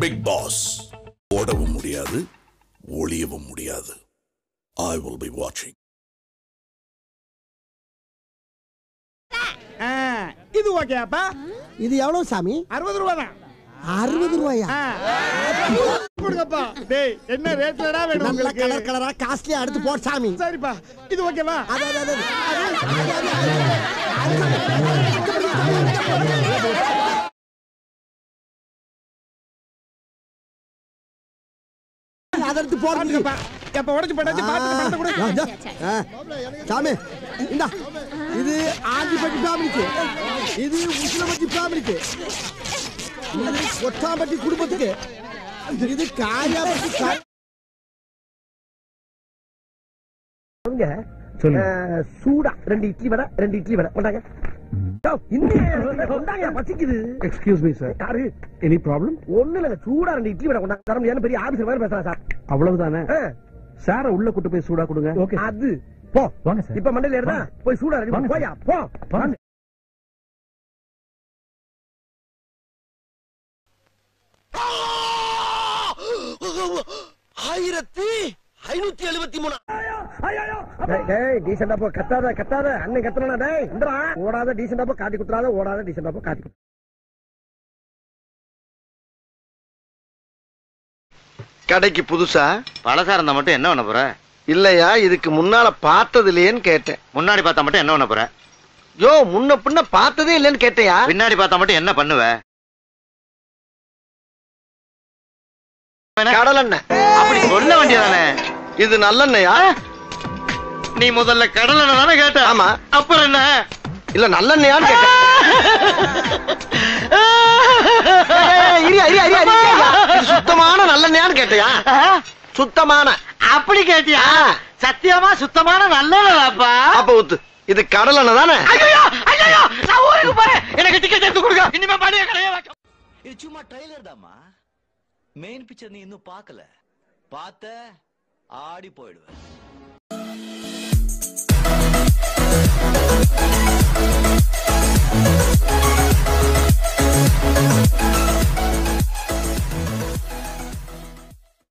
Big pass. ஓடவும் முடியாது, ஒளியவும் முடியாது. I will be watching. இது ஓகேப்பா. இது எவ்வளவு சாமி? 60 ரூபாய் தான். 60 ரூபாயா? கொடுங்கப்பா. டேய் என்ன ரேட்லடா வேணும் உங்களுக்கு? கலர் கலரா காஸ்ட்லியா எடுத்து போடு சாமி. சரிப்பா. இது ஓகேவா? அதற்கு போடுங்கப்பா. எப்ப உடைச்சு போட்டாச்சு பாத்து பணத்தை கொடு. சாமி இந்தா. இது ஆஞ்சிப்பட்டி ஃபேமிலிக்கு. இது உசிலம்பட்டி ஃபேமிலிக்கு. இது கொட்டாம்பட்டி குடும்பத்துக்கு. இது காயாபட்டி சூடா 2 இட்லி வடை 2 இட்லி வடை கொண்டாங்க. Excuse me, sir. Any problem? ஒண்ணு இல்ல சூடா 2 இட்லி வடை கொண்டாங்க. தர முடியாது பெரிய ஆபீசர் மாதிரி பேசுறா சார். அவ்வளவுதானே? சார உள்ள கூட்டு போய் சூடா கொடுங்க. ஓகே. அது போ. வாங்க சார். இப்ப மண்டையில ஏறதா? போய் சூடா ரெடி பண்ணு. போயா போ. வாங்க. டேய் டீசன்டா போ. கத்தாத கத்தாத. அண்ணன் கத்தறனா டேய். இந்தடா. ஓடாத டீசன்டா போ. காட்டி குத்துறாத. ஓடாத டீசன்டா போ. காட்டி குத்து. கடைக்கு புதுசா பழசா இருந்தா மட்டும் என்ன பண்ண போற? இல்லையா, இதுக்கு முன்னால பார்த்தது இல்லையேன்னு கேட்டேன். முன்னாடி பார்த்தா மட்டும் என்ன பண்ண போற? யோ முன்ன பின்ன பார்த்ததே இல்லைன்னு கேட்டையா? பின்னாடி பார்த்தா மட்டும் என்ன பண்ணுவ? கடலெண்ணெய். அப்படி சொல்ல வேண்டியதானே. இது நல்லெண்ணெயா? நீ முதல்ல கடலெண்ணெய் தானே கேட்ட? ஆமா. அப்புறம் என்ன? இல்ல நல்லெண்ணெயான்னு கேட்டேன். சுத்தமான நல்லெண்ணெயான்னு கேட்டியா? சுத்தமான. அப்படி கேட்டியா? சத்தியமா சுத்தமான நல்லெண்ணெய்ப்பா. அப்ப ஊத்து. இது கடலெண்ணெய் தானே? ஐயோ ஐயோ நான் ஊருக்கு போறேன். எனக்கு டிக்கெட் எடுத்து கொடுங்க. இனிமே பாடிய கடையே வைக்க. இது சும்மா ட்ரைலர் தாமா. மெயின் பிக்சர் நீ இன்னும் பார்க்கல. பார்த்த ஆடி போயிடுவேன்.